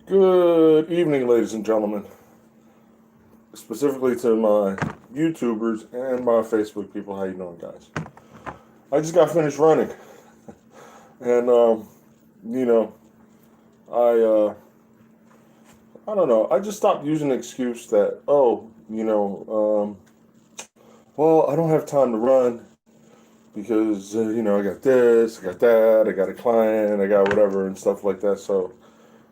Good evening, ladies and gentlemen. Specifically to my YouTubers and my Facebook people. How you doing, guys? I just got finished running, and you know, I I don't know. I just stopped using the excuse that well, I don't have time to run because I got this, I got that, I got a client, I got whatever and stuff like that. So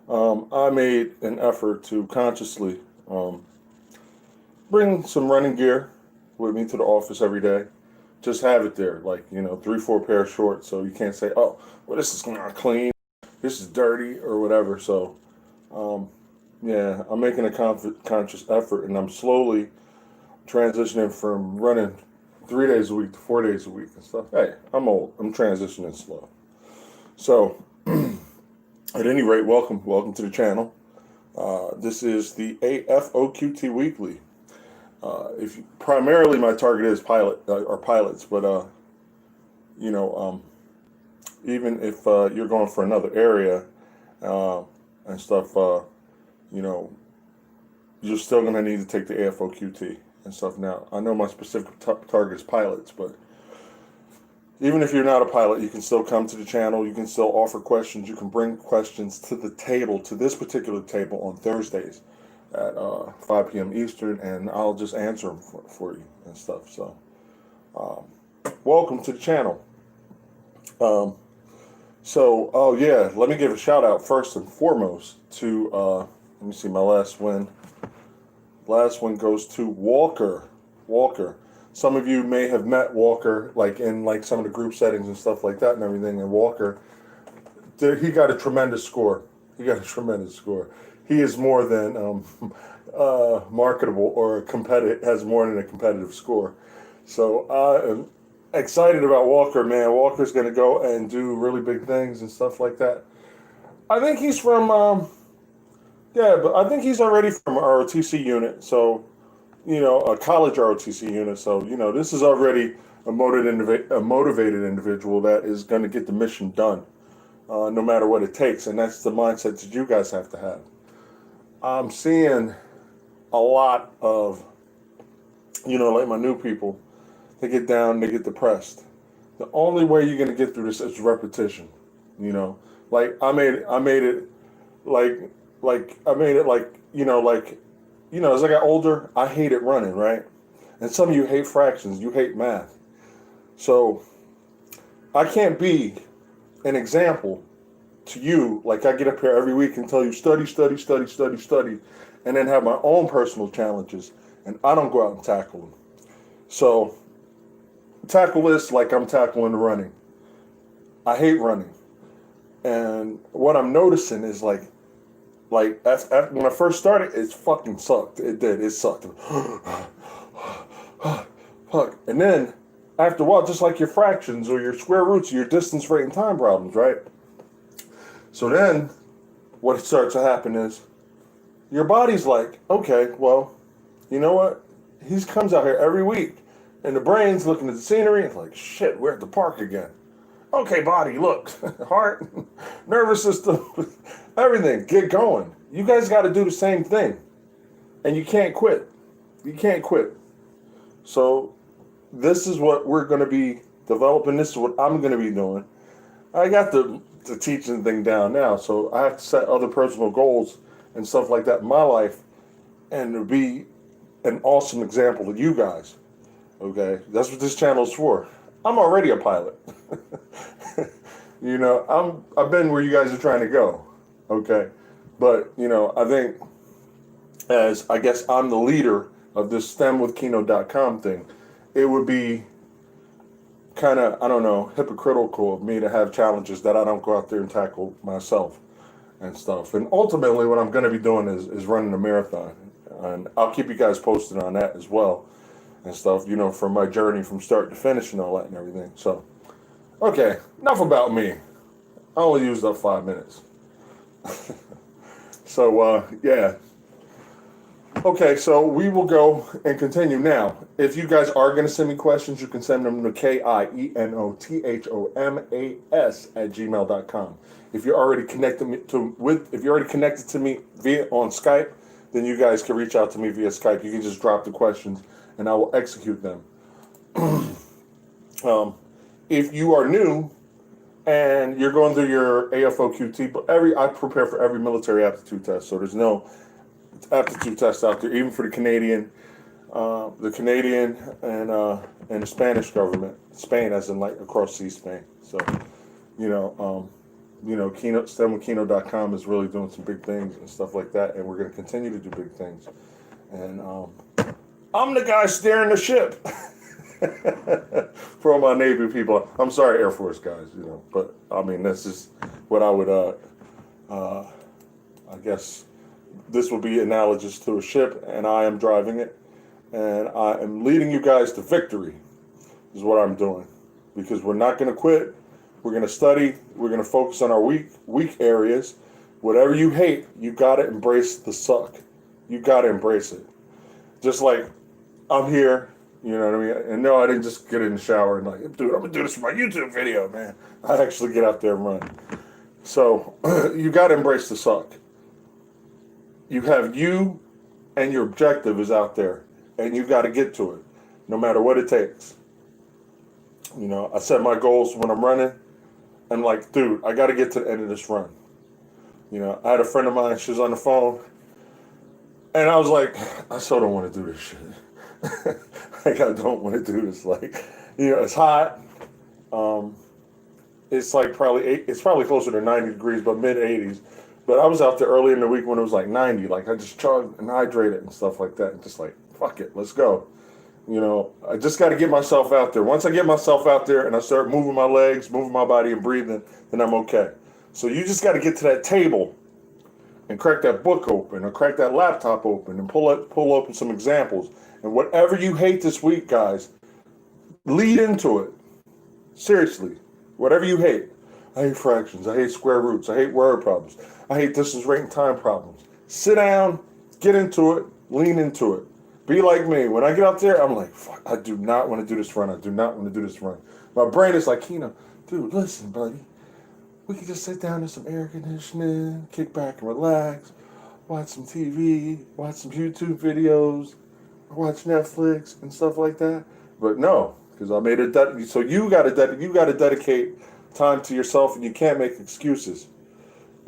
I made an effort to consciously um, bring some running gear with me to the office every day. Just have it there, like, 3, 4 pair of shorts, so you can't say, oh, well, this is not clean, this is dirty, or whatever. So, um, yeah, I'm making a conscious effort, and I'm slowly transitioning from running 3 days a week to 4 days a week and stuff. Hey, I'm old. I'm transitioning slow. So, at any rate, welcome to the channel. This is the Afoqt Weekly. If primarily my target is pilots, but you know, um, even if you're going for another area uh, and stuff, you know, you're still going to need to take the AFOQT and stuff. Now, I know my specific target is pilots, but even if you're not a pilot, you can still come to the channel. You can still offer questions. You can bring questions to the table, to this particular table on Thursdays at 5 p.m. Eastern, and I'll just answer them for you and stuff. So, welcome to the channel. Um, oh yeah, let me give a shout out first and foremost to, let me see, my last win. Last one goes to Walker. Walker. Some of you may have met Walker, like in like some of the group settings and stuff like that and everything. And Walker, he got a tremendous score. He got a tremendous score. He is more than marketable or competitive. Has more than a competitive score. So I am excited about Walker, man. Walker's going to go and do really big things and stuff like that. I think he's from, yeah, but I think he's already from ROTC unit. So, a college ROTC unit. So, this is already a motivated individual that is going to get the mission done, no matter what it takes. And that's the mindset that you guys have to have. I'm seeing a lot of, like my new people, they get down, they get depressed. The only way you're going to get through this is repetition. Like I made it like I made it as I got older, I hated running, right? And some of you hate fractions, you hate math. So I can't be an example to you like I get up here every week and tell you study, study, study, study, study, and then have my own personal challenges, and I don't go out and tackle them. So tackle this like I'm tackling the running. I hate running. And what I'm noticing is after, when I first started, it fucking sucked. It did. It sucked. Fuck. And then after a while, just like your fractions or your square roots, your distance, rate, and time problems, right? So then what starts to happen is your body's like, okay, well, you know what? He comes out here every week, and the brain's looking at the scenery and like, shit, we're at the park again. Okay, body, look, heart, nervous system, everything, get going. You guys got to do the same thing, and you can't quit. You can't quit. So this is what we're going to be developing. This is what I'm going to be doing. I got the teaching thing down now, so I have to set other personal goals and stuff like that in my life, and to be an awesome example to you guys. Okay, that's what this channel is for. I'm already a pilot. I've been where you guys are trying to go. Okay, but I think as I guess I'm the leader of this STEMwithKeynote.com thing, it would be kind of, I don't know, hypocritical of me to have challenges that I don't go out there and tackle myself and stuff. And ultimately, what I'm going to be doing is running a marathon, and I'll keep you guys posted on that as well and stuff. From my journey from start to finish and all that and everything. So, okay, enough about me. I only used up 5 minutes. So, yeah. Okay, so we will go and continue now. If you guys are going to send me questions, you can send them to kienothomas@gmail.com. If you're already connected to me via on Skype, then you guys can reach out to me via Skype. You can just drop the questions, and I will execute them. If you are new and you're going through your AFOQT, but I prepare for every military aptitude test, so there's no aptitude test out there, even for the Canadian and the Spanish government, Spain as in like across sea Spain. So, STEMwithKino.com is really doing some big things and stuff like that, and we're going to continue to do big things. And I'm the guy steering the ship. For all my Navy people, I'm sorry, Air Force guys, but I mean, this is what I would, I guess, this would be analogous to a ship, and I am driving it, and I am leading you guys to victory, is what I'm doing, because we're not going to quit. We're going to study. We're going to focus on our weak areas. Whatever you hate, you got to embrace the suck. You got to embrace it. Just like I'm here. You know what I mean? And no, I didn't just get in the shower and like, dude, I'm going to do this for my YouTube video, man. I actually get out there and run. So you got to embrace the suck. You have you and your objective is out there. And you got to get to it, no matter what it takes. I set my goals when I'm running. I'm like, dude, I got to get to the end of this run. I had a friend of mine, she was on the phone. And I was like, I still don't want to do this shit. Like, I don't want to do this. Like, it's hot. It's like it's probably closer to 90 degrees, but mid 80s. But I was out there early in the week when it was like 90. Like, I just chugged and hydrated and stuff like that. And just like, fuck it, let's go. I just got to get myself out there. Once I get myself out there and I start moving my legs, moving my body and breathing, then I'm okay. So you just got to get to that table and crack that book open or crack that laptop open and pull open some examples. And whatever you hate this week, guys, lead into it. Seriously, whatever you hate. I hate fractions. I hate square roots. I hate word problems. I hate distance, rate, and time problems. Sit down, get into it, lean into it. Be like me. When I get out there, I'm like, fuck, I do not want to do this run. I do not want to do this run. My brain is like, Kino, dude, listen, buddy. We could just sit down in some air conditioning, kick back and relax, watch some TV, watch some YouTube videos, watch Netflix and stuff like that. But no, because I made it. So you got to dedicate time to yourself, and you can't make excuses.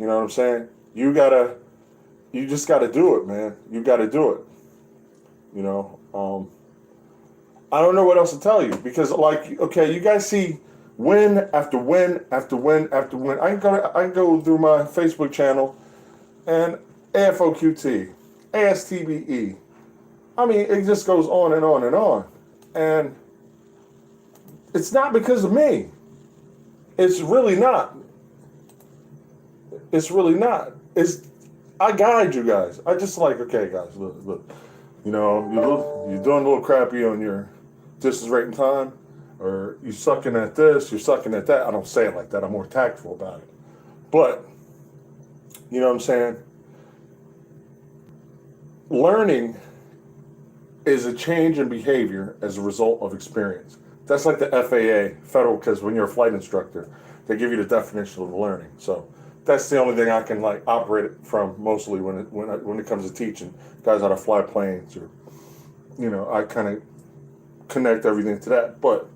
You know what I'm saying? You just got to do it, man. You got to do it. I don't know what else to tell you, because like, okay, you guys see win after win after win after win. I can go through my Facebook channel and AFOQT, ASTBE. I mean, it just goes on and on and on. And it's not because of me. It's really not. It's really not. I guide you guys. I just like, okay, guys, look. You're doing a little crappy on your distance, rate, and time, or you're sucking at this, you're sucking at that. I don't say it like that. I'm more tactful about it. But, you know what I'm saying? Learning is a change in behavior as a result of experience. That's like the FAA, federal, because when you're a flight instructor, they give you the definition of learning. So that's the only thing I can like operate from mostly when it comes to teaching guys how to fly planes, or I kind of connect everything to that. But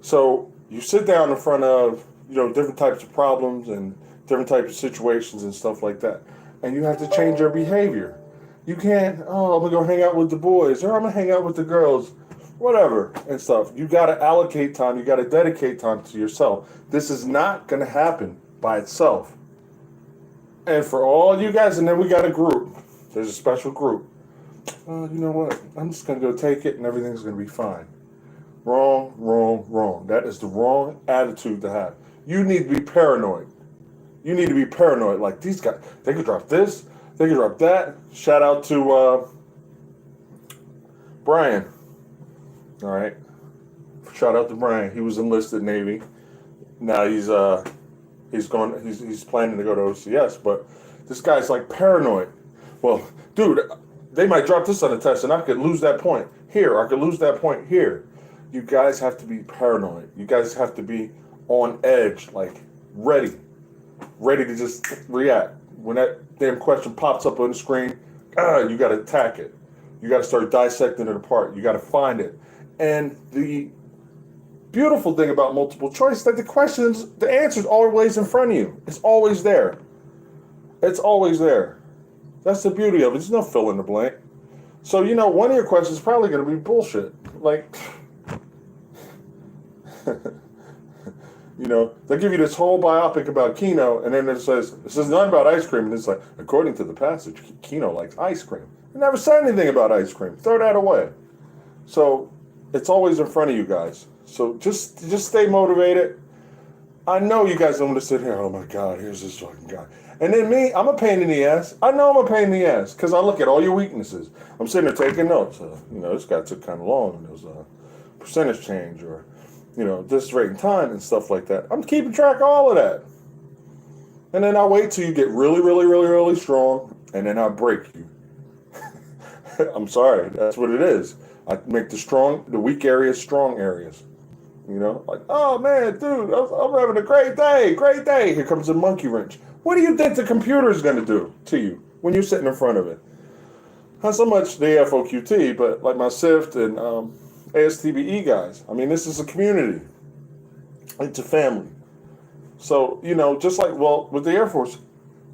so you sit down in front of different types of problems and different types of situations and stuff like that, and you have to change your behavior. You can't, I'm gonna go hang out with the boys, or I'm gonna hang out with the girls, whatever and stuff. You got to allocate time. You got to dedicate time to yourself. This is not gonna happen by itself. And for all you guys, and then we got a group. There's a special group. You know what? I'm just going to go take it and everything's going to be fine. Wrong, wrong, wrong. That is the wrong attitude to have. You need to be paranoid. You need to be paranoid. Like, these guys, they could drop this, they could drop that. Shout out to Brian. All right. Shout out to Brian. He was enlisted Navy. Now he's planning to go to OCS, but this guy's like paranoid. Well, dude, they might drop this on the test and I could lose that point here. I could lose that point here. You guys have to be paranoid. You guys have to be on edge, like ready to just react. When that damn question pops up on the screen, you got to attack it. You got to start dissecting it apart. You got to find it. And the beautiful thing about multiple choice is that the answer's always in front of you. It's always there. It's always there. That's the beauty of it. There's no fill in the blank. So, one of your questions is probably going to be bullshit. Like, they give you this whole biopic about Keno, and then it says, this is not about ice cream. And it's like, according to the passage, Keno likes ice cream. It never said anything about ice cream. Throw that away. So, it's always in front of you guys. So, just stay motivated. I know you guys don't want to sit here, oh my God, here's this fucking guy. And then me, I'm a pain in the ass. I know I'm a pain in the ass because I look at all your weaknesses. I'm sitting there taking notes. This guy took kind of long. There was a percentage change or, this rate and time and stuff like that. I'm keeping track of all of that. And then I wait till you get really, really, really, really strong, and then I break you. I'm sorry. That's what it is. I make the weak areas strong areas. Like, oh man, dude, I'm having a great day. Here comes a monkey wrench. What do you think the computer is going to do to you when you're sitting in front of it? Not so much the Afoqt, but like my SIFT and ASTBE guys. I mean, this is a community. It's a family. So, just like, with the Air Force,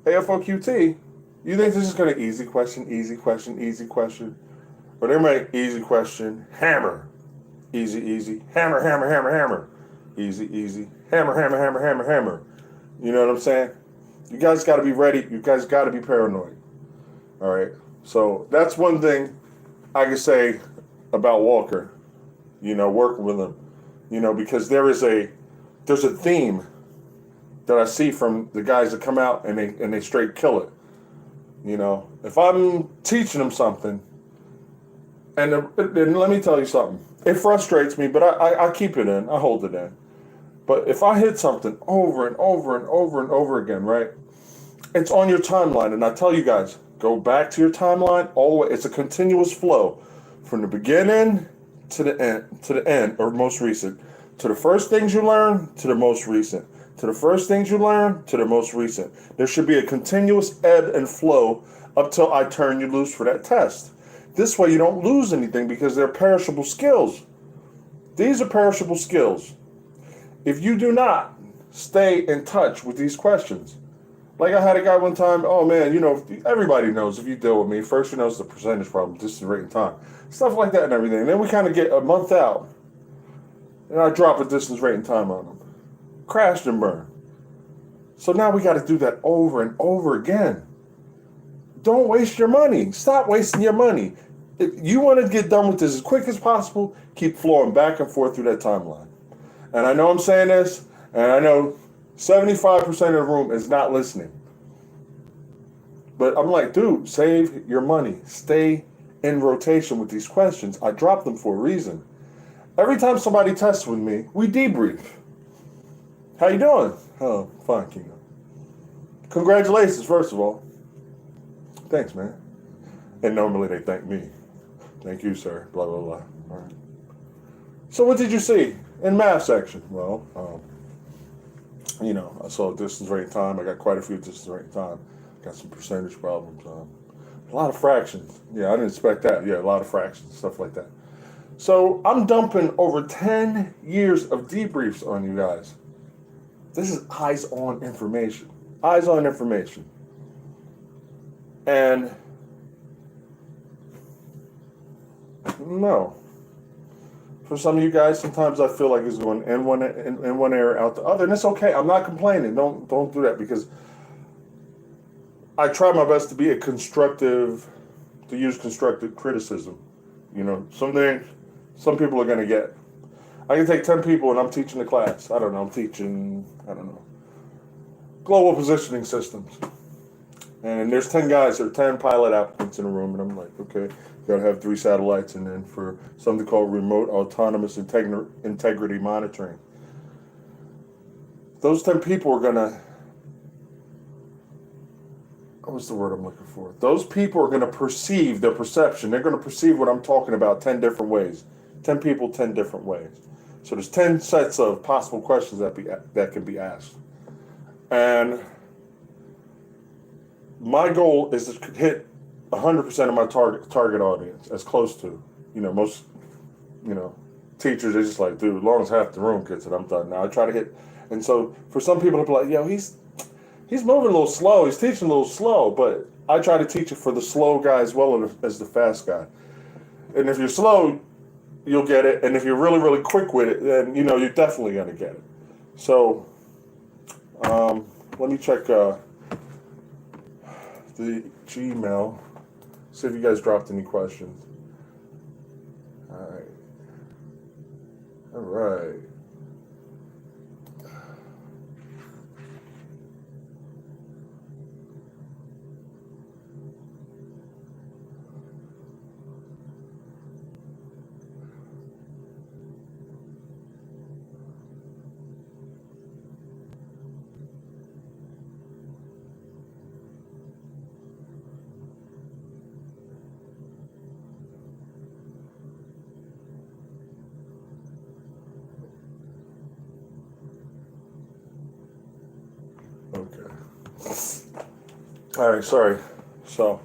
Afoqt, you think this is going to easy question. Or they might easy question, hammer. Easy. Hammer. Easy. Hammer. You know what I'm saying? You guys got to be ready. You guys got to be paranoid. All right. So that's one thing I can say about Walker. Working with him. Because there's a theme that I see from the guys that come out and they straight kill it. If I'm teaching them something, and let me tell you something. It frustrates me, but I keep it in. I hold it in. But if I hit something over and over again, right? It's on your timeline. And I tell you guys, go back to your timeline all the way. It's a continuous flow from the beginning to the end, or most recent. To the first things you learn, to the most recent. To the first things you learn, to the most recent. There should be a continuous ebb and flow up till I turn you loose for that test. This way you don't lose anything because they're perishable skills. These are perishable skills. If you do not stay in touch with these questions, like I had a guy one time, oh man, everybody knows if you deal with me, first you know it's the percentage problem, distance, rate, and time. Stuff like that and everything. And then we kind of get a month out, and I drop a distance, rate, and time on them. Crashed and burned. So now we got to do that over and over again. Don't waste your money. Stop wasting your money. If you want to get done with this as quick as possible, keep flowing back and forth through that timeline. And I know I'm saying this, and I know 75% of the room is not listening. But I'm like, dude, save your money. Stay in rotation with these questions. I dropped them for a reason. Every time somebody tests with me, we debrief. How you doing? Oh, fine, Keno. Congratulations, first of all. Thanks, man. And normally they thank me. Thank you, sir. Blah, blah, blah. All right. So what did you see in math section? Well, I saw distance, rate, time. I got quite a few distance, rate, time. Got some percentage problems. A lot of fractions. Yeah, I didn't expect that. Yeah, a lot of fractions, stuff like that. So I'm dumping over 10 years of debriefs on you guys. This is eyes-on information. Eyes-on information. And no. For some of you guys, sometimes I feel like it's going in one area, out the other, and it's okay. I'm not complaining. Don't do that, because I try my best to use constructive criticism. Some people are going to get. I can take 10 people and I'm teaching the class. I'm teaching global positioning systems. And there's 10 guys, or 10 pilot applicants in a room, and I'm like, okay, you gotta have 3 satellites, and then for something called remote autonomous integrity monitoring. Those 10 people are gonna what's the word I'm looking for? Those people are going to perceive their perception. They're going to perceive what I'm talking about 10 different ways. 10 people, 10 different ways. So there's 10 sets of possible questions that can be asked. And my goal is to hit 100% of my target audience, as close to. Most, teachers, they're just like, dude, as long as half the room gets it, I'm done. Now I try to hit. And so for some people to be like, yo, he's moving a little slow. He's teaching a little slow. But I try to teach it for the slow guy as well as the fast guy. And if you're slow, you'll get it. And if you're really, really quick with it, then, you're definitely going to get it. So let me check the Gmail. See if you guys dropped any questions. All right. Okay. All right, sorry. So,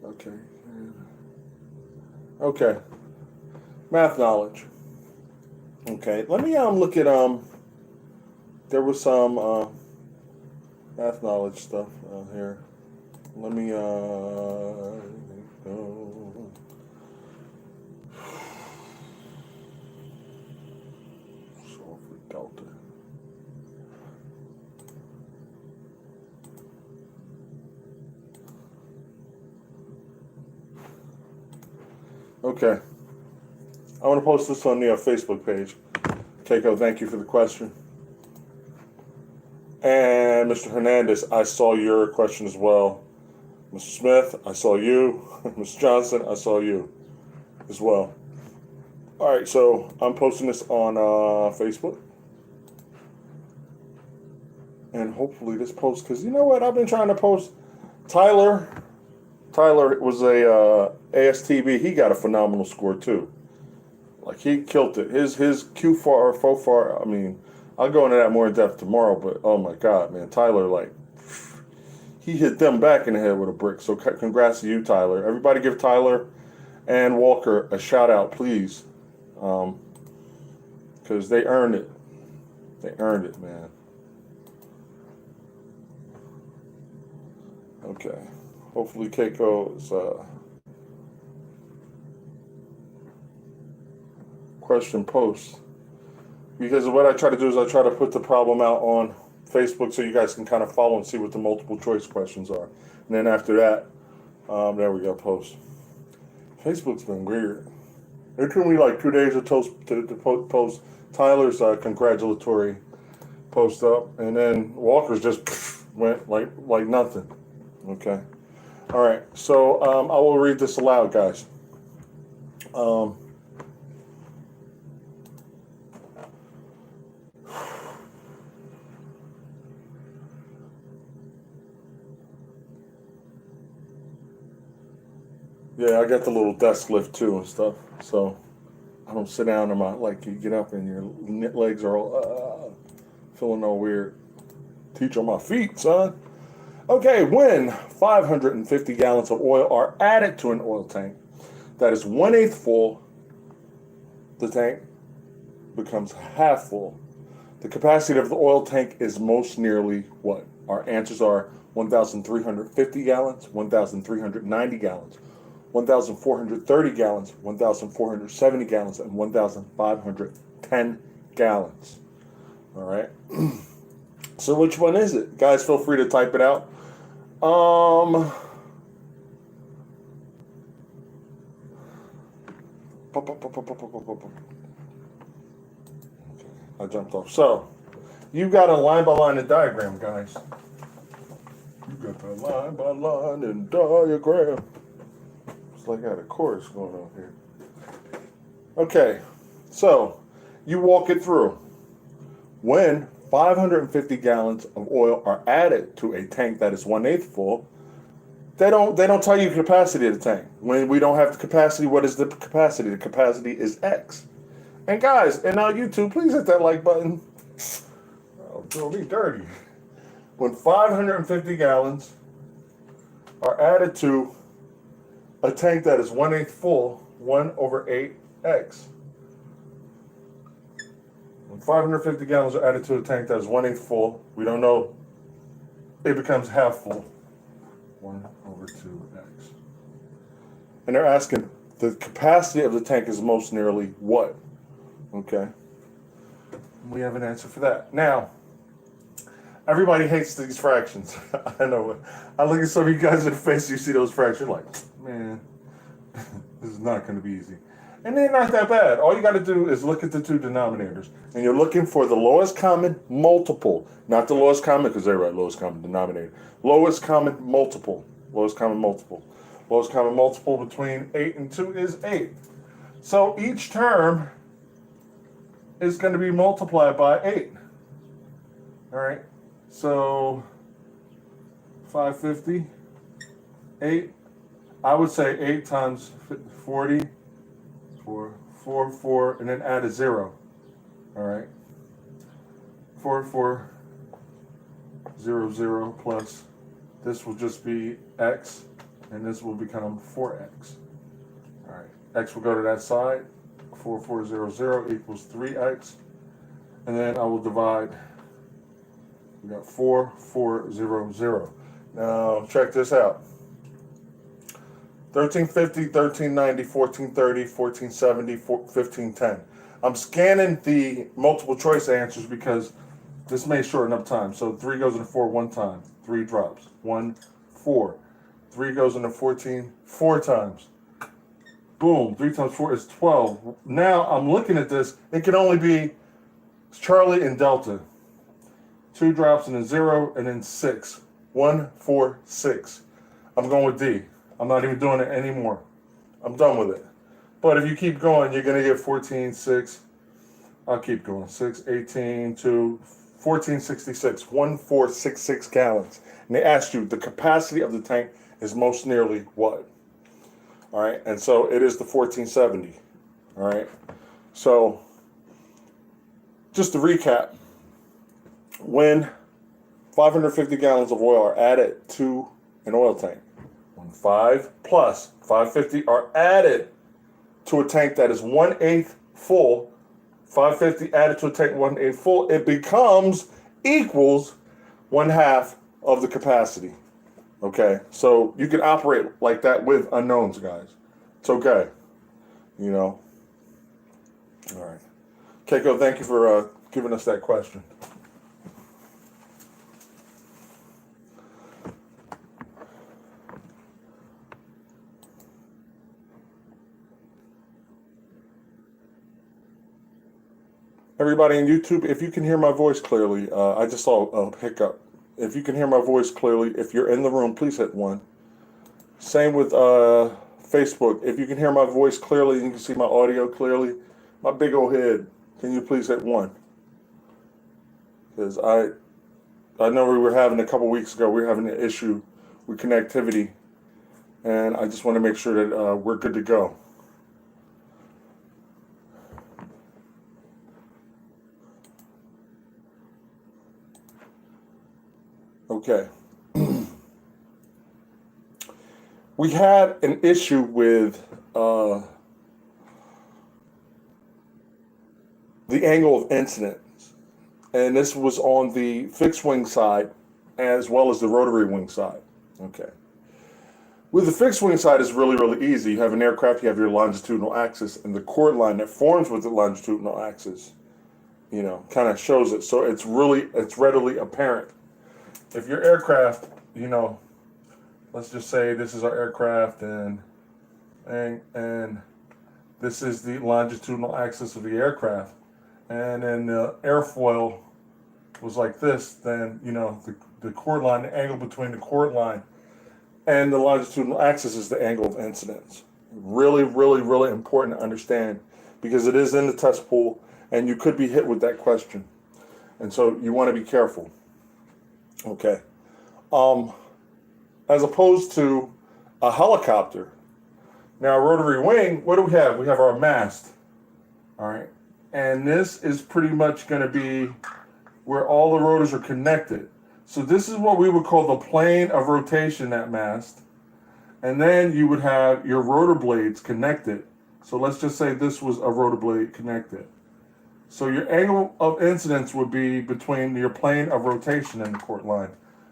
okay. Okay. Math knowledge. Okay. Let me look at there was some math knowledge stuff here. Let me go. Solve for delta. Okay. I want to post this on the Facebook page. Keiko, thank you for the question. And Mr. Hernandez, I saw your question as well. Mr. Smith, I saw you. Mr. Johnson, I saw you as well. All right, so I'm posting this on Facebook. And hopefully this post, because you know what? I've been trying to post. Tyler was a ASTB. He got a phenomenal score too. Like he killed it. His Q4 or FOFAR. I mean, I'll go into that more in depth tomorrow. But oh my God, man, Tyler, like he hit them back in the head with a brick. So congrats to you, Tyler. Everybody, give Tyler and Walker a shout out, please, because they earned it. They earned it, man. Okay. Hopefully Keiko's question posts. Because what I try to do is I try to put the problem out on Facebook so you guys can kind of follow and see what the multiple choice questions are. And then after that, there we go, post. Facebook's been weird. It took me like 2 days to post Tyler's congratulatory post up. And then Walker's just went like nothing. Okay. All right, so I will read this aloud, guys. Yeah, I got the little desk lift too and stuff, so I don't sit down and you get up and your legs are all feeling all weird. Teach on my feet, son. Okay, when 550 gallons of oil are added to an oil tank that is 1/8 full, the tank becomes half full. The capacity of the oil tank is most nearly what? Our answers are 1,350 gallons, 1,390 gallons, 1,430 gallons, 1,470 gallons, and 1,510 gallons. All right. So which one is it? Guys, feel free to type it out. I jumped off. So, you got a line by line and diagram, guys. You got the line by line and diagram. It's like I got a chorus going on here. Okay, so you walk it through. When 550 gallons of oil are added to a tank that is 1/8 full, they don't tell you capacity of the tank. When we don't have the capacity, what is the capacity? The capacity is X. And guys, and now YouTube, please hit that like button. Oh, feel me dirty. When 550 gallons are added to a tank that is 1/8 full, 1/8X. When 550 gallons are added to a tank that is 1/8 full, we don't know, it becomes half full. 1/2X. And they're asking, the capacity of the tank is most nearly what? Okay. We have an answer for that. Now, everybody hates these fractions. I know. I look at some of you guys in the face, you see those fractions, you're like, man, this is not going to be easy. And they're not that bad. All you got to do is look at the two denominators. And you're looking for the lowest common multiple. Not the lowest common, because they're right, lowest common denominator. Lowest common multiple. Lowest common multiple. Lowest common multiple between 8 and 2 is 8. So each term is going to be multiplied by 8. All right. So 550, 8. I would say 8 times 40, 4, and then add a 0. All right. 4, 0, 0 plus this will just be X, and this will become 4X. All right. X will go to that side. 4, 0, 0 equals 3X. And then I will divide. We got 4, 0, 0. Now, check this out. 1350, 1390, 1430, 1470, 1510. I'm scanning the multiple choice answers because this may shorten up time. So 3 goes into 4 one time. 3 drops. 1, 4. 3 goes into 14 4 times. Boom. 3 times 4 is 12. Now I'm looking at this. It can only be Charlie and Delta. 2 drops and a 0 and then 6. 1, 4, 6. I'm going with D. I'm not even doing it anymore. I'm done with it. But if you keep going, you're going to get 14, 6. I'll keep going. 6, 18, 2, 1466. 1466 gallons. And they asked you, the capacity of the tank is most nearly what? All right. And so it is the 1470. All right. So just to recap, when 550 gallons of oil are added to an oil tank, when 5 plus 550 are added to a tank that is 1/8 full, 550 added to a tank 1/8 full, it becomes equals 1/2 of the capacity. Okay, so you can operate like that with unknowns, guys. It's okay, you know. All right, Keiko, thank you for giving us that question. Everybody on YouTube, if you can hear my voice clearly, I just saw a hiccup. If you can hear my voice clearly, if you're in the room, please hit 1. Same with Facebook. If you can hear my voice clearly and you can see my audio clearly, my big old head, can you please hit 1? Because I know we were having a couple weeks ago, we were having an issue with connectivity, and I just want to make sure that we're good to go. Okay. We had an issue with the angle of incidence, and this was on the fixed wing side as well as the rotary wing side. Okay. With the fixed wing side, it's really, really easy. You have an aircraft, you have your longitudinal axis, and the chord line that forms with the longitudinal axis, you know, kind of shows it. So it's readily apparent. If your aircraft, you know, let's just say this is our aircraft and this is the longitudinal axis of the aircraft, and then the airfoil was like this, then, you know, the chord line, the angle between the chord line and the longitudinal axis is the angle of incidence. Really, really, really important to understand because it is in the test pool and you could be hit with that question. And so you want to be careful. Okay. Um, as opposed to a helicopter. Now, a rotary wing, what do we have? We have our mast. All right. And this is pretty much going to be where all the rotors are connected. So this is what we would call the plane of rotation, that mast. And then you would have your rotor blades connected. So let's just say this was a rotor blade connected. So your angle of incidence would be between your plane of rotation and the chord line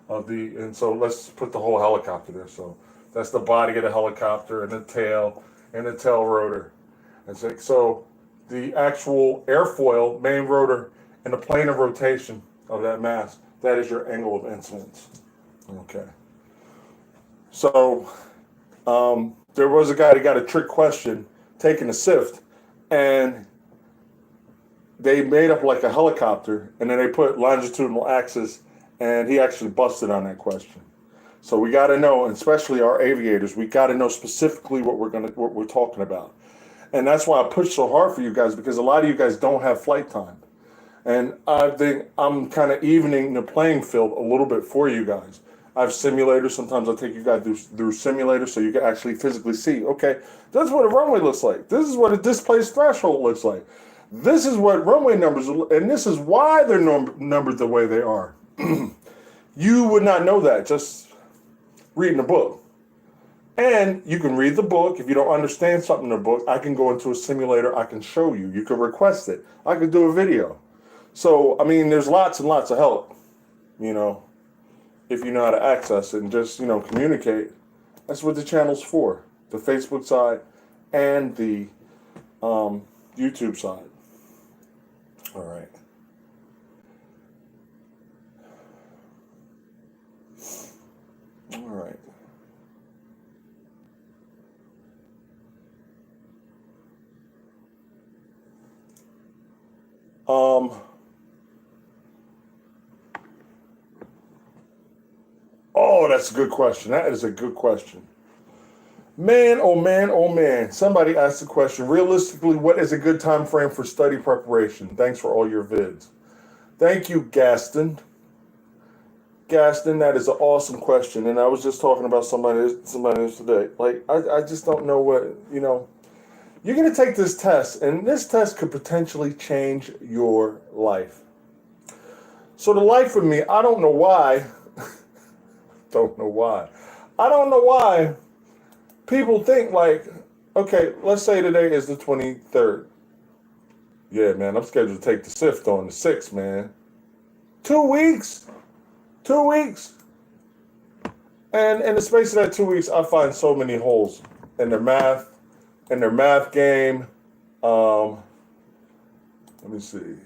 of the, and so let's put the whole helicopter there. So that's the body of the helicopter and the tail rotor. And so the actual airfoil, main rotor, and the plane of rotation of that mast, that is your angle of incidence. Okay. So there was a guy that got a trick question taking a sift, and they made up like a helicopter, and then they put longitudinal axis, and he actually busted on that question. So we got to know, and especially our aviators, we got to know specifically what we're talking about. And that's why I push so hard for you guys, because a lot of you guys don't have flight time. And I think I'm kind of evening the playing field a little bit for you guys. I have simulators. Sometimes I'll take you guys through simulators so you can actually physically see, okay, this is what a runway looks like. This is what a displaced threshold looks like. This is what runway numbers are, and this is why they're numbered the way they are. You would not know that just reading a book. And you can read the book. If you don't understand something in the book, I can go into a simulator. I can show you. You can request it. I could do a video. So, I mean, there's lots and lots of help, if you know how to access it and just, communicate. That's what the channel's for, the Facebook side and the YouTube side. All right. All right. Oh, that's a good question. That is a good question. Man, oh man, oh man. Somebody asked the question, realistically, what is a good time frame for study preparation? Thanks for all your vids. Thank you, Gaston. Gaston, that is an awesome question. And I was just talking about somebody else today. Like, I just don't know what, You're going to take this test, and this test could potentially change your life. So the life of me, I don't know why. I don't know why people think like, okay, let's say today is the 23rd. Yeah, man, I'm scheduled to take the SIFT on the 6th, man. 2 weeks. 2 weeks. And in the space of that 2 weeks, I find so many holes in their math game. Let me see.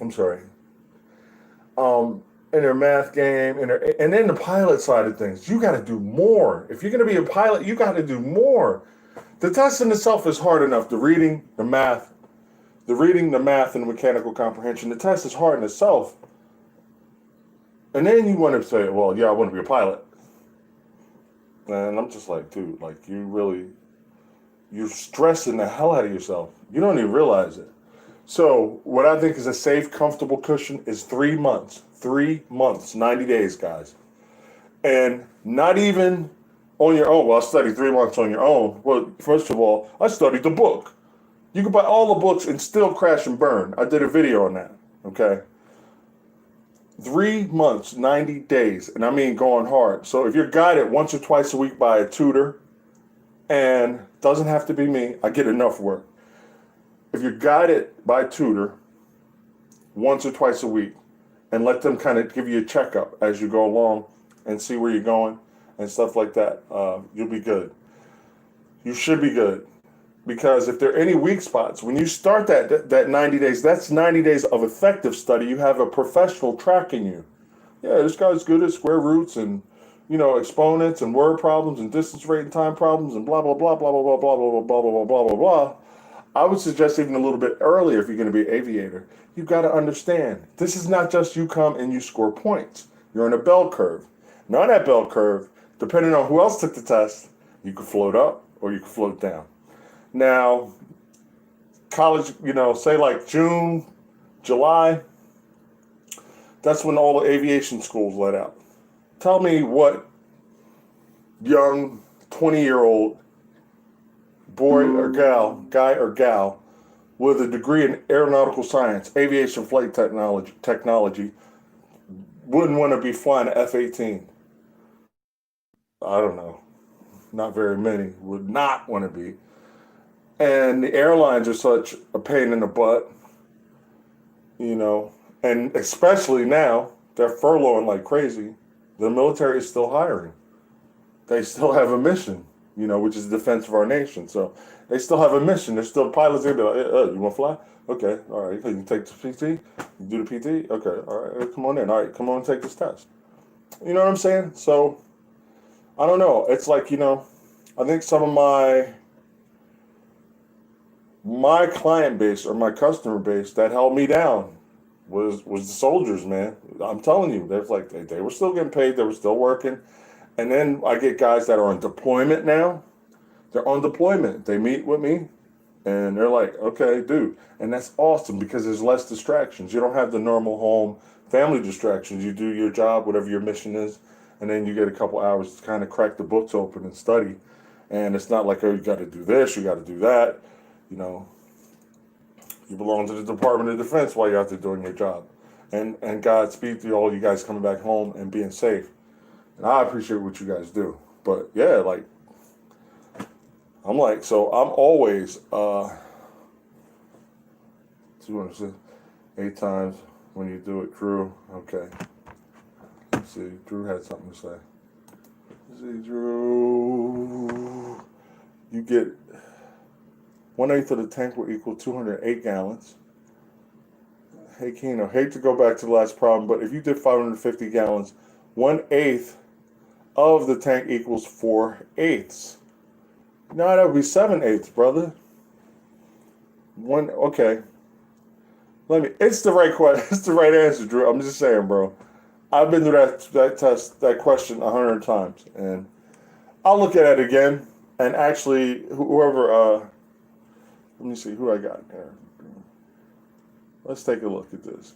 I'm sorry. In their math game, and then the pilot side of things, you got to do more. If you're going to be a pilot, you got to do more. The test in itself is hard enough. The reading, the math, and the mechanical comprehension. The test is hard in itself. And then you want to say, well, yeah, I want to be a pilot. And I'm just like, dude, like you're stressing the hell out of yourself. You don't even realize it. So what I think is a safe, comfortable cushion is 3 months. 3 months, 90 days, guys. And not even on your own. Well, I studied 3 months on your own. Well, first of all, I studied the book. You can buy all the books and still crash and burn. I did a video on that, okay? 3 months, 90 days, and I mean going hard. So if you're guided once or twice a week by a tutor, and doesn't have to be me, I get enough work. If you're guided by a tutor once or twice a week, and let them kind of give you a checkup as you go along and see where you're going and stuff like that, you'll be good. You should be good. Because if there are any weak spots, when you start that 90 days, that's 90 days of effective study. You have a professional tracking you. Yeah, this guy's good at square roots and, exponents and word problems and distance rate and time problems and blah, blah, blah, blah, blah, blah, blah, blah, blah, blah, blah, blah, blah, blah. I would suggest even a little bit earlier if you're going to be an aviator. You've got to understand, this is not just you come and you score points. You're on a bell curve. Now on that bell curve, depending on who else took the test, you could float up or you could float down. Now, college, say like June, July, that's when all the aviation schools let out. Tell me what young 20-year-old boy or gal, guy or gal, with a degree in aeronautical science, aviation flight technology wouldn't want to be flying an F-18. I don't know. Not very many would not want to be. And the airlines are such a pain in the butt, and especially now, they're furloughing like crazy. The military is still hiring. They still have a mission, which is the defense of our nation. So they still have a mission. There's still pilots. They'll be like, you want to fly? Okay, all right. You can take the PT? You do the PT? Okay, all right. Come on in. All right, come on and take this test. You know what I'm saying? So, I don't know. It's like, I think some of my client base or my customer base that held me down was the soldiers, man. I'm telling you, they're like they were still getting paid, they were still working. And then I get guys that are on deployment now. They're on deployment. They meet with me and they're like, okay, dude. And that's awesome because there's less distractions. You don't have the normal home family distractions. You do your job, whatever your mission is, and then you get a couple hours to kind of crack the books open and study. And it's not like, oh, you got to do this, you got to do that. You belong to the Department of Defense while you're out there doing your job. And Godspeed to all you guys coming back home and being safe. And I appreciate what you guys do. But yeah, like, I'm like, so I'm always, 8 times when you do it, Drew. Okay. Let's see, Drew had something to say. Let's see, Drew. You get 1/8 of the tank will equal 208 gallons. Hey, Keno, hate to go back to the last problem, but if you did 550 gallons, 1/8 of the tank equals 4/8. No, that would be 7/8, brother. Okay. It's the right question. It's the right answer, Drew. I'm just saying, bro. I've been through that test, that question 100 times, and I'll look at it again. And actually, whoever, let me see who I got here. Let's take a look at this.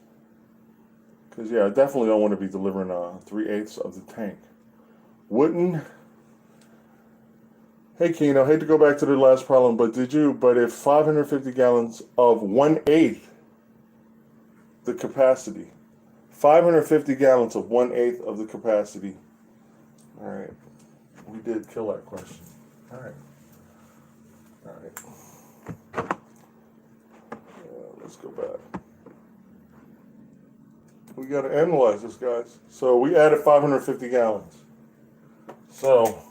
Because, yeah, I definitely don't want to be delivering 3/8 of the tank. Hey, Keno, hate to go back to the last problem, but if 550 gallons of 1/8 the capacity, 550 gallons of 1/8 of the capacity. All right. We did kill that question. All right. Let's go back. We got to analyze this, guys. So we added 550 gallons. So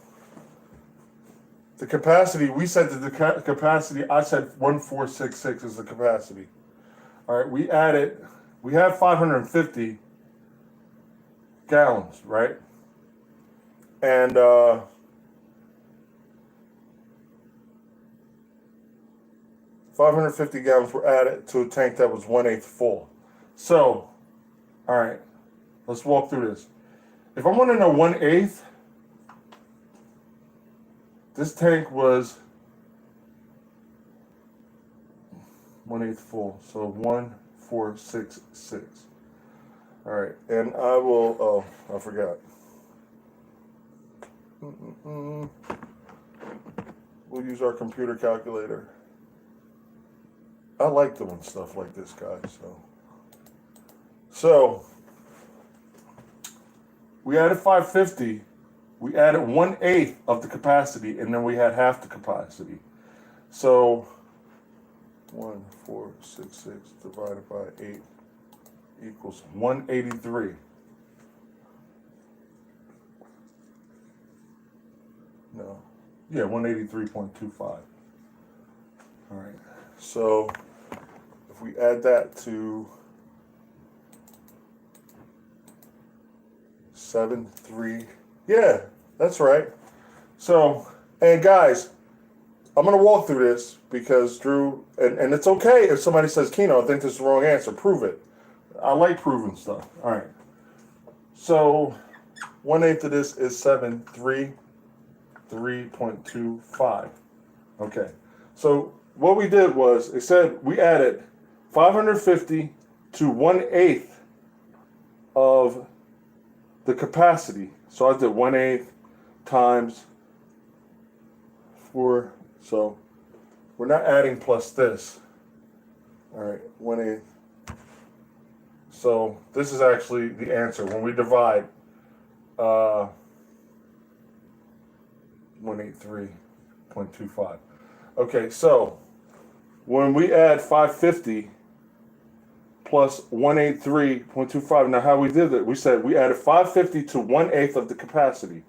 the capacity, we said that the capacity, I said 1466 is the capacity. All right, we have 550 gallons, right? And 550 gallons were added to a tank that was 1/8 full. So, all right, let's walk through this. If I want to know 1/8, this tank was 1/8 full, so 1466. All right, and I will, I forgot. We'll use our computer calculator. I like doing stuff like this, guys. So we added 550. We added 1/8 of the capacity, and then we had half the capacity. So 1466 divided by 8 equals 183. No. Yeah, 183.25. All right. So if we add that to 73, yeah, that's right. So, and guys, I'm going to walk through this because Drew, and it's okay if somebody says, Keno, I think this is the wrong answer. Prove it. I like proving stuff. All right. So 1/8 of this is 733.25. Okay. So what we did was, it said we added 550 to 1/8 of the capacity. So I did 1/8 times 4. So we're not adding plus this. All right, 1/8. So this is actually the answer. When we divide 183.25. Okay, so when we add 550 plus 183.25, now how we did it, we said we added 550 to 1/8 of the capacity.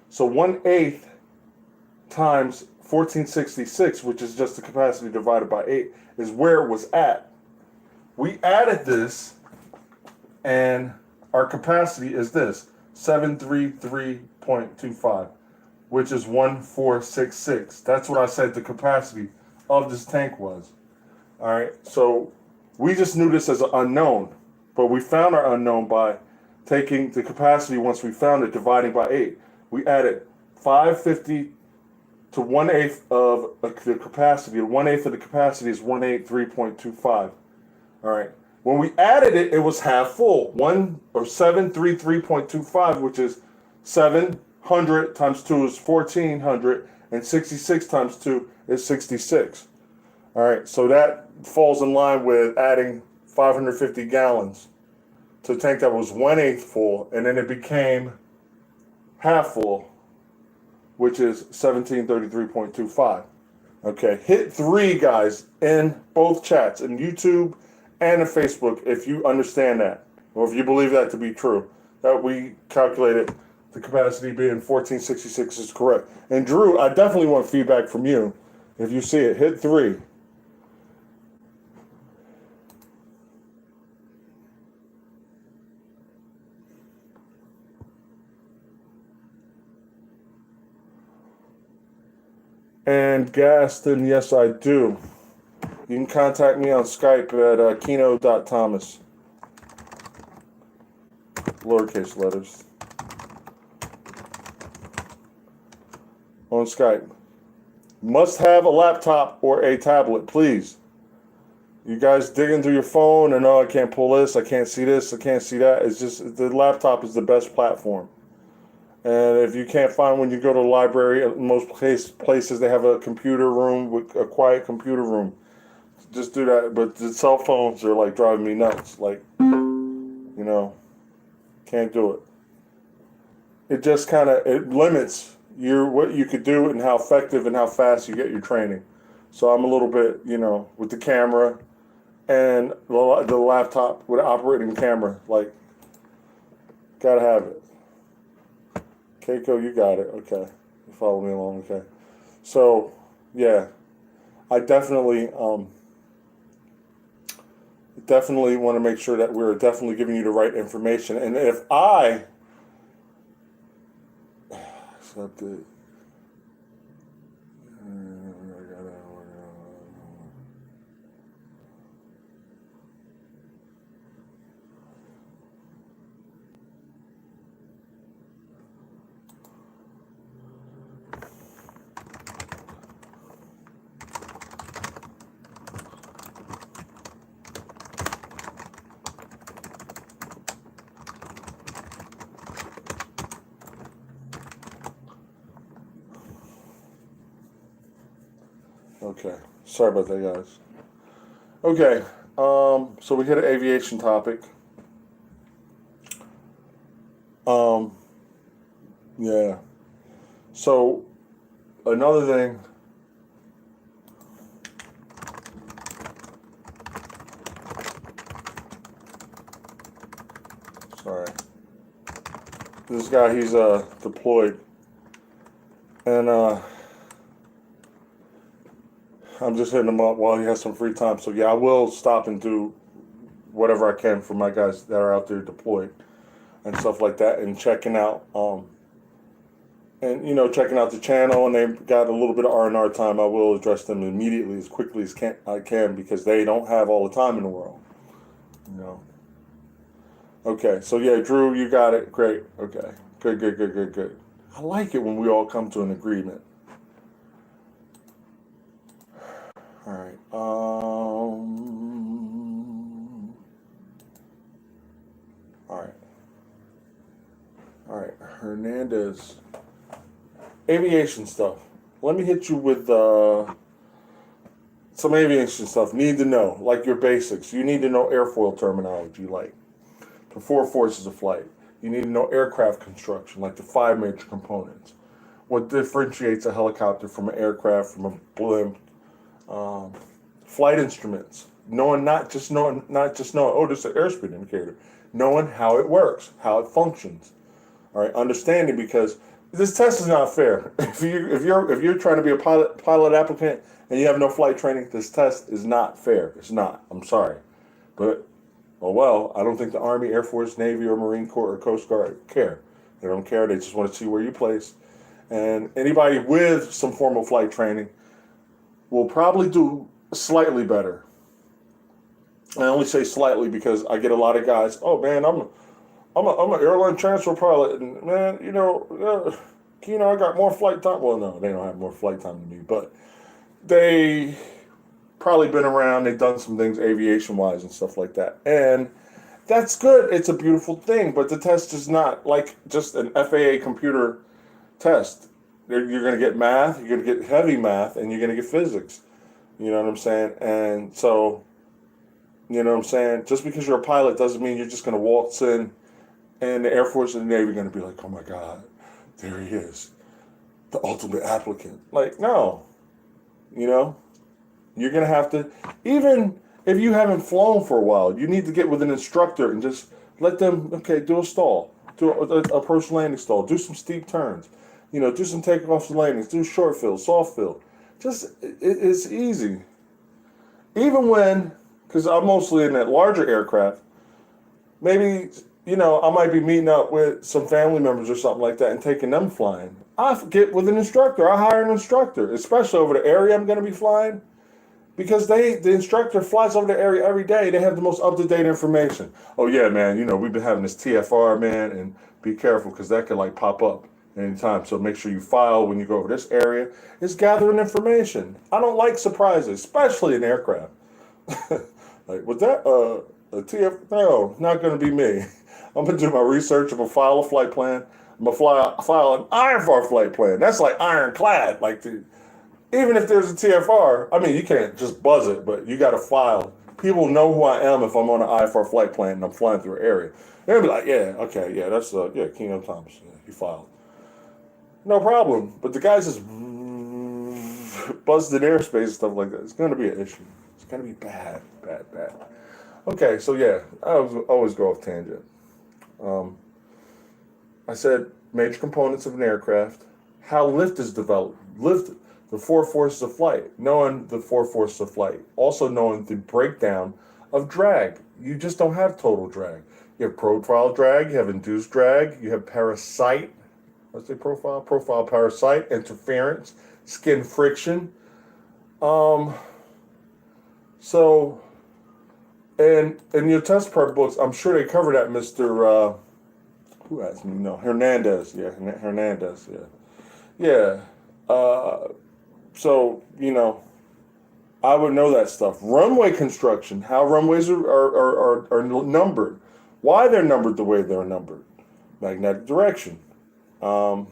So 1/8 times 1466, which is just the capacity divided by 8, is where it was at. We added this, and our capacity is this, 733.25, which is 1466. That's what I said the capacity of this tank was. All right, so we just knew this as an unknown, but we found our unknown by taking the capacity once we found it, dividing by 8. We added 550 to 1/8 of the capacity. 1/8 of the capacity is 183.25. All right. When we added it, it was half full. 733.25, which is 700 times 2 is 1400, and 66 times 2 is 66. All right. So that falls in line with adding 550 gallons to a tank that was 1/8 full, and then it became half full, which is 1733.25. Okay, hit 3, guys, in both chats, in YouTube and in Facebook, if you understand that, or if you believe that to be true, that we calculated the capacity being 1466 is correct. And Drew, I definitely want feedback from you. If you see it, hit 3. And Gaston, yes, I do. You can contact me on Skype at keno.thomas. Lowercase letters. On Skype. Must have a laptop or a tablet, please. You guys digging through your phone and, oh, I can't pull this, I can't see this, I can't see that. It's just, the laptop is the best platform. And if you can't find one, you go to the library. In most places, they have a computer room, with a quiet computer room. Just do that. But the cell phones are like driving me nuts. Like, can't do it. It just kind of, it limits what you could do and how effective and how fast you get your training. So I'm a little bit, with the camera and the laptop with an operating camera, like, gotta have it. Keiko, you got it. Okay. You follow me along. Okay. So, yeah, I definitely want to make sure that we're definitely giving you the right information. And if I Okay, sorry about that, guys. Okay, so we hit an aviation topic. Yeah. So another thing. Sorry. This guy, he's deployed, and I'm just hitting him up while he has some free time. So yeah, I will stop and do whatever I can for my guys that are out there deployed and stuff like that, and checking out checking out the channel, and they've got a little bit of R&R time. I will address them immediately as quickly as I can, because they don't have all the time in the world. Okay, so yeah, Drew, you got it. Great. Okay. Good, good, good, good, good. I like it when we all come to an agreement. All right. All right. All right. Hernandez. Aviation stuff. Let me hit you with some aviation stuff. Need to know, like your basics. You need to know airfoil terminology, like the four forces of flight. You need to know aircraft construction, like the five major components. What differentiates a helicopter from an aircraft, from a blimp, um, flight instruments, not just knowing, oh, this is an airspeed indicator, knowing how it works, how it functions. All right, understanding, because this test is not fair. If you're trying to be a pilot applicant and you have no flight training, this test is not fair. It's not. I'm sorry, but oh well. I don't think the Army, Air Force, Navy, or Marine Corps or Coast Guard care. They don't care. They just want to see where you place. And anybody with some formal flight training will probably do slightly better. I only say slightly because I get a lot of guys. Oh man, I'm an airline transfer pilot, and man, I got more flight time. Well, no, they don't have more flight time than me, but they probably been around. They've done some things aviation wise and stuff like that, and that's good. It's a beautiful thing, but the test is not like just an FAA computer test. You're going to get math, you're going to get heavy math, and you're going to get physics. You know what I'm saying? And so, you know what I'm saying? Just because you're a pilot doesn't mean you're just going to waltz in and the Air Force and the Navy are going to be like, oh my God, there he is, the ultimate applicant. Like, no, you know, you're going to have to, even if you haven't flown for a while, you need to get with an instructor and just let them, okay, do a stall, do a approach landing stall, do some steep turns, do some takeoffs and landings, do short fill, soft fill. It's easy. Even when, because I'm mostly in that larger aircraft, maybe, I might be meeting up with some family members or something like that and taking them flying. I get with an instructor. I hire an instructor, especially over the area I'm going to be flying, because the instructor flies over the area every day. They have the most up-to-date information. Oh yeah, man, we've been having this TFR, man, and be careful because that could like pop up anytime. So make sure you file when you go over this area. It's gathering information. I don't like surprises, especially in aircraft. Like, with that, a TF, no, not going to be me. I'm going to do my research. I'm going to file a flight plan. I'm going to file an IFR flight plan. That's like ironclad. Like, even if there's a TFR, I mean, you can't just buzz it, but you got to file. People know who I am if I'm on an IFR flight plan and I'm flying through an area. They'll be like, yeah, okay, yeah, that's, Keenan Thomas. Yeah, he filed. No problem. But the guys just buzzed in airspace and stuff like that. It's going to be an issue. It's going to be bad, bad, bad. Okay, so yeah, I always go off tangent. I said major components of an aircraft, how lift is developed, the four forces of flight, knowing the four forces of flight, also knowing the breakdown of drag. You just don't have total drag. You have profile drag, you have induced drag, you have parasite, profile, parasite, interference, skin friction. So, and in your test prep books, I'm sure they cover that, Mr. Who asked me? No, Hernandez. Yeah, Hernandez. Yeah. So, I would know that stuff. Runway construction, how runways are numbered, why they're numbered the way they're numbered, magnetic direction. What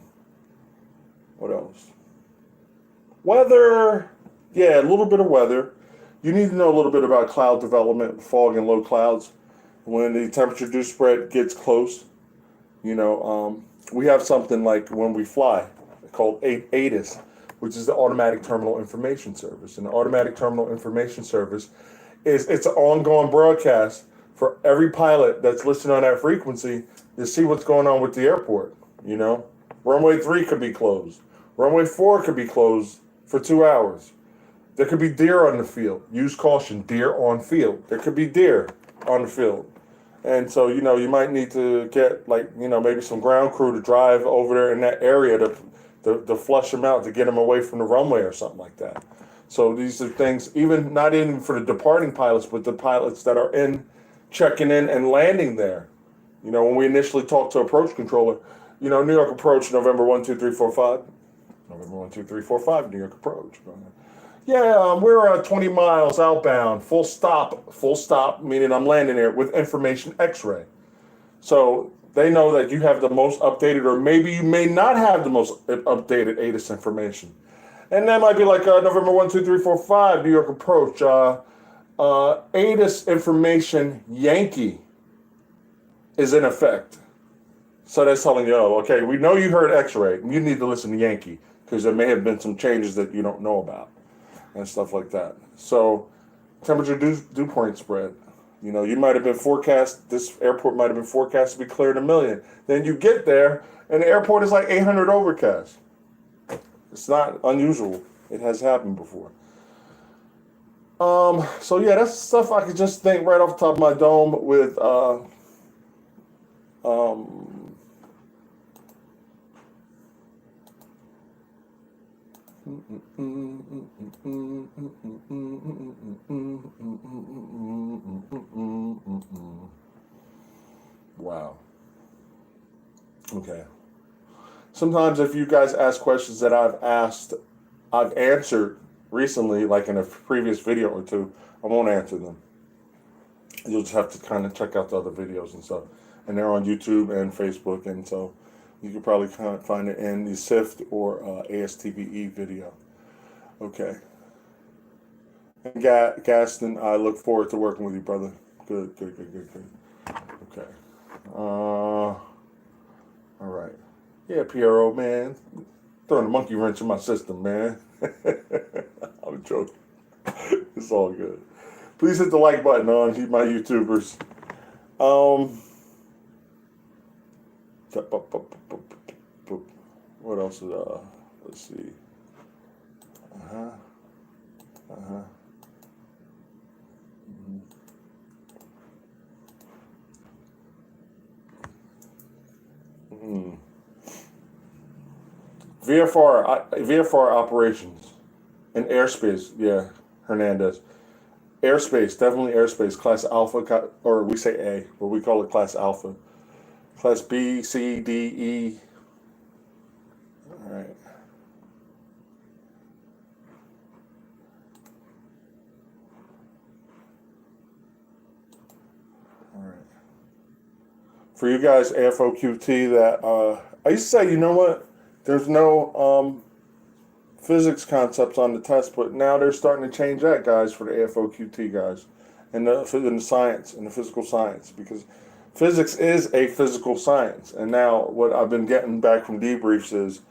else? Weather. Yeah, a little bit of weather. You need to know a little bit about cloud development, fog and low clouds. When the temperature dew spread gets close, we have something like when we fly called ATIS, which is the Automatic Terminal Information Service. And the Automatic Terminal Information Service it's an ongoing broadcast for every pilot that's listening on that frequency to see what's going on with the airport. Runway 3 could be closed. Runway 4 could be closed for 2 hours. There could be deer on the field. Use caution, deer on field. There could be deer on the field. And so, you might need to get maybe some ground crew to drive over there in that area to flush them out, to get them away from the runway or something like that. So these are things, not even for the departing pilots, but the pilots that are checking in and landing there. You know, when we initially talked to approach controller, you know, New York approach, November 1, 2, 3, 4, 5. November 1, 2, 3, 4, 5, New York approach. Yeah, we're 20 miles outbound, full stop, meaning I'm landing there with information x-ray. So they know that you have the most updated, or maybe you may not have the most updated ATIS information. And that might be like November 1, 2, 3, 4, 5, New York approach, ATIS information Yankee is in effect. So that's telling you, oh, okay, we know you heard x-ray. You need to listen to Yankee because there may have been some changes that you don't know about and stuff like that. So temperature dew point spread. You know, you might have been forecast, this airport might have been forecast to be cleared 1,000,000. Then you get there and the airport is like 800 overcast. It's not unusual. It has happened before. So yeah, that's stuff I could just think right off the top of my dome with wow. Okay. Sometimes if you guys ask questions that I've answered recently, like in a previous video or two, I won't answer them. You'll just have to kind of check out the other videos and stuff. And they're on YouTube and Facebook, and so you can probably find it in the SIFT or ASTVE video. Okay. And Gaston, I look forward to working with you, brother. Good. Okay. All right. Yeah, Piero, man. Throwing a monkey wrench in my system, man. I'm joking. It's all good. Please hit the like button on my YouTubers. What else is let's see. VFR operations and airspace. Yeah, Hernandez. Airspace, definitely airspace. Class Alpha, or we say A, but we call it Class Alpha. Class B, C, D, E. All right. All right. For you guys, AFOQT, that I used to say, you know what? There's no physics concepts on the test, but now they're starting to change that, guys, for the AFOQT guys, and the science and the physical science, because physics is a physical science. And now what I've been getting back from debriefs is,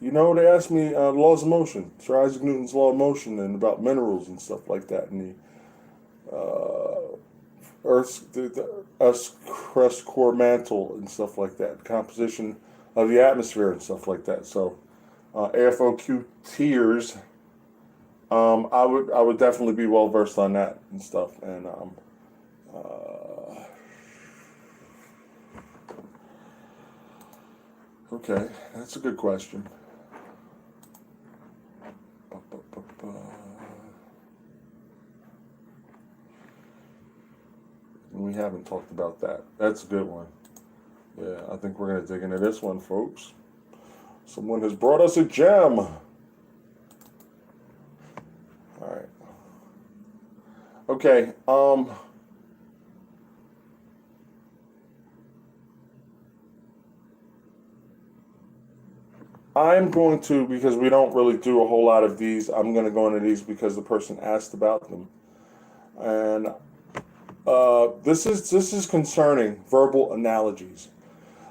you know, they asked me laws of motion, Sir Isaac Newton's law of motion, and about minerals and stuff like that, and the Earth's crust core mantle and stuff like that, composition of the atmosphere and stuff like that. So AFOQTers, I would definitely be well versed on that and stuff. And okay, that's a good question. We haven't talked about that. That's a good one. Yeah, I think we're going to dig into this one, folks. Someone has brought us a gem. All right. Okay. I'm going to, because we don't really do a whole lot of these, I'm going to go into these because the person asked about them. And this is concerning verbal analogies.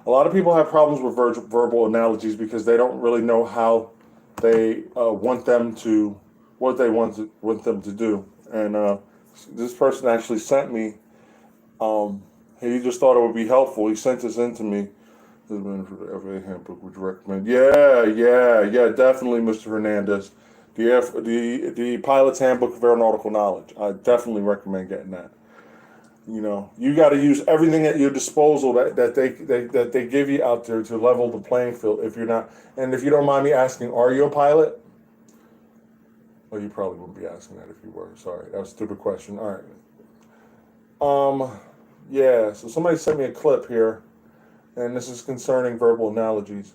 A lot of people have problems with verbal analogies because they don't really know how they want them to, what they want them to do. And this person actually sent me, he just thought it would be helpful. He sent this in to me. The FAA handbook would recommend. Yeah, definitely, Mr. Hernandez. The pilot's handbook of aeronautical knowledge. I definitely recommend getting that. You know, you got to use everything at your disposal that they give you out there to level the playing field. If you're not, and if you don't mind me asking, are you a pilot? Well, you probably wouldn't be asking that if you were. Sorry, that was a stupid question. All right. Yeah. So somebody sent me a clip here. And this is concerning verbal analogies.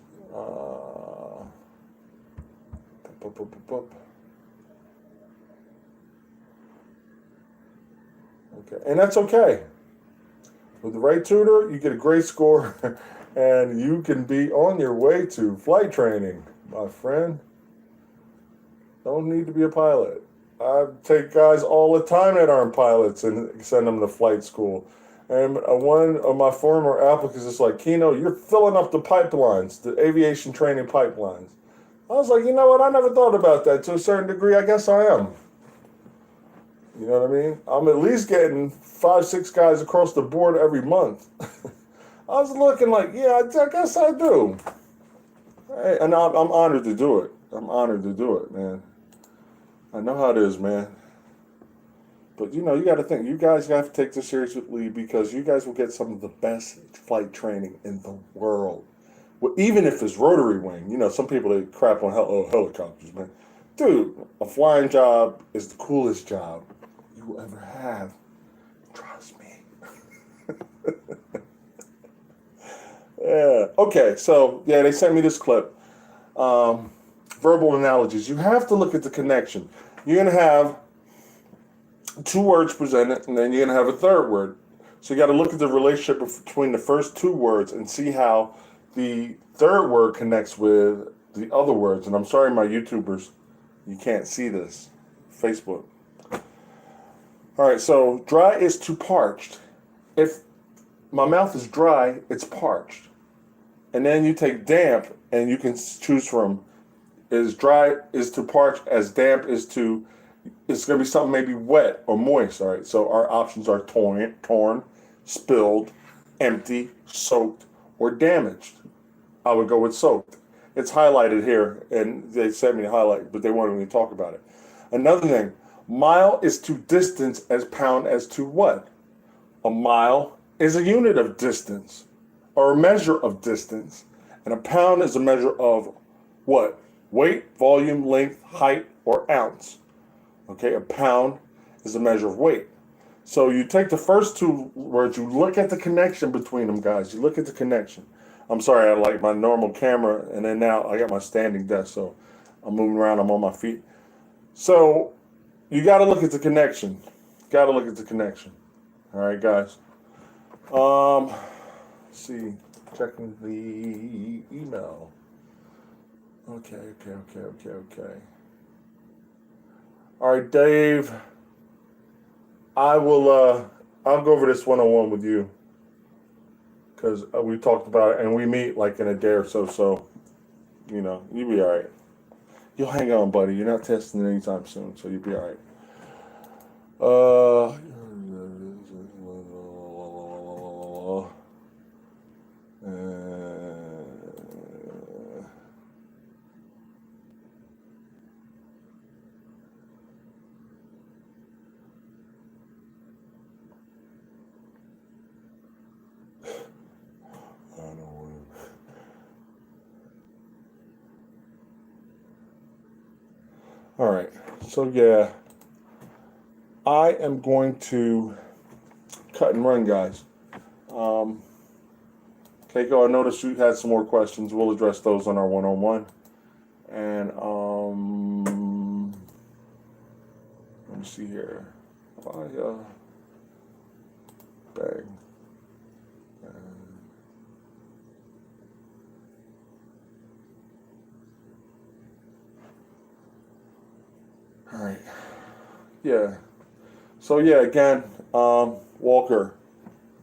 Okay, and that's okay. With the right tutor, you get a great score, and you can be on your way to flight training, my friend. Don't need to be a pilot. I take guys all the time that aren't pilots and send them to flight school. And one of my former applicants is like, Keno, you're filling up the pipelines, the aviation training pipelines. I was like, you know what? I never thought about that. To a certain degree, I guess I am. You know what I mean? I'm at least getting 5, 6 guys across the board every month. I was looking like, yeah, I guess I do. Hey, and I'm honored to do it. I'm honored to do it, man. I know how it is, man. But, you know, you got to think. You guys have to take this seriously because you guys will get some of the best flight training in the world. Well, even if it's rotary wing. You know, some people, they crap on helicopters, man. Dude, a flying job is the coolest job you will ever have. Trust me. Yeah. Okay, so, yeah, they sent me this clip. Verbal analogies. You have to look at the connection. You're going to have 2 words presented, and then you're going to have a third word. So you got to look at the relationship between the first 2 words and see how the third word connects with the other words. And I'm sorry, my YouTubers, you can't see this. Facebook. All right, so dry is to parched. If my mouth is dry, it's parched. And then you take damp, and you can choose from is dry is to parched as damp is to, it's going to be something maybe wet or moist, all right? So our options are torn, spilled, empty, soaked, or damaged. I would go with soaked. It's highlighted here, and they sent me to highlight, but they wanted me to talk about it. Another thing, mile is to distance as pound as to what? A mile is a unit of distance, or a measure of distance, and a pound is a measure of what? Weight, volume, length, height, or ounce. Okay, a pound is a measure of weight. So you take the first 2 words, you look at the connection between them, guys. You look at the connection. I'm sorry, I like my normal camera, and then now I got my standing desk, so I'm moving around, I'm on my feet. So you got to look at the connection. Got to look at the connection. All right, guys. Let's see, checking the email. Okay. All right, Dave. I'll go over this one-on-one with you because we talked about it, and we meet like in a day or so. So, you know, you'll be all right. You'll hang on, buddy. You're not testing anytime soon, so you'll be all right. All right, so yeah, I am going to cut and run, guys. Keiko, I noticed you had some more questions. We'll address those on our one-on-one. And let me see here. Bang. All right. Yeah. So yeah, again, Walker,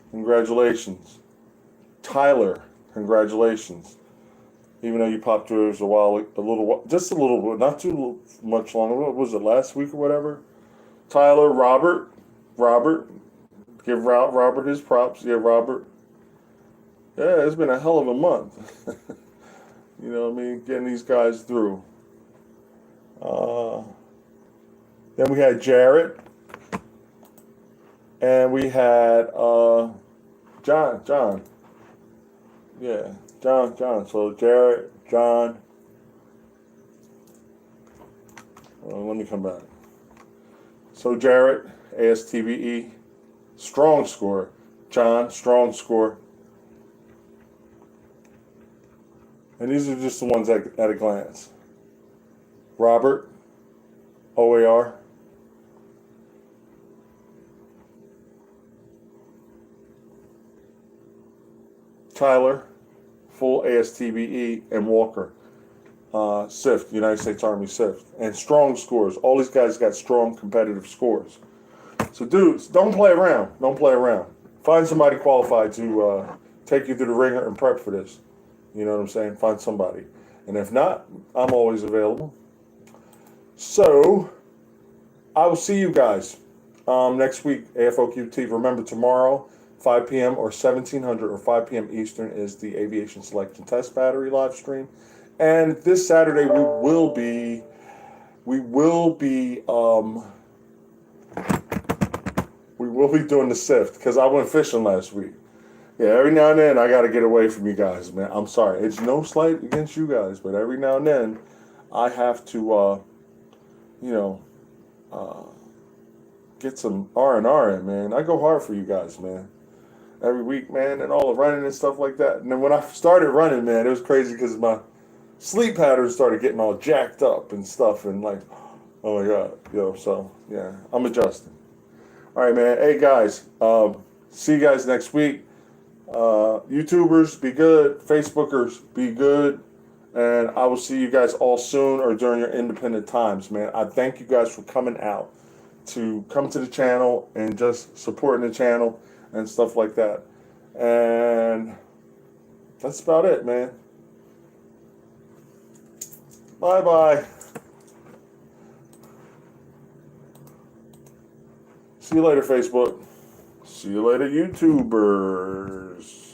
congratulations. Tyler, congratulations. Even though you popped through just a little, not too much longer. What was it, last week or whatever? Tyler, Robert, give Robert his props. Yeah, Robert. Yeah, it's been a hell of a month. You know what I mean? Getting these guys through. Then we had Jarrett. And we had John. Yeah, John. So Jarrett, John. Let me come back. So Jarrett, ASTVE, strong score. John, strong score. And these are just the ones at a glance. Robert, OAR. Tyler, full ASTBE, and Walker, SIFT, United States Army SIFT. And strong scores. All these guys got strong competitive scores. So dudes, don't play around. Don't play around. Find somebody qualified to take you through the ringer and prep for this. You know what I'm saying? Find somebody. And if not, I'm always available. So, I will see you guys next week, AFOQT. Remember, tomorrow, 5 p.m. or 1700 or 5 p.m. Eastern is the Aviation Selection Test Battery live stream. And this Saturday we will be doing the SIFT because I went fishing last week. Yeah, every now and then I got to get away from you guys, man. I'm sorry. It's no slight against you guys, but every now and then I have to, get some R&R in, man. I go hard for you guys, man. Every week, man, and all the running and stuff like that. And then when I started running, man, it was crazy because my sleep patterns started getting all jacked up and stuff, and like, oh my God, so yeah, I'm adjusting. All right, man. Hey, guys, see you guys next week. YouTubers, be good. Facebookers, be good. And I will see you guys all soon or during your independent times, man. I thank you guys for coming out to come to the channel and just supporting the channel and stuff like that. And that's about it, man. Bye-bye. See you later, Facebook. See you later, YouTubers.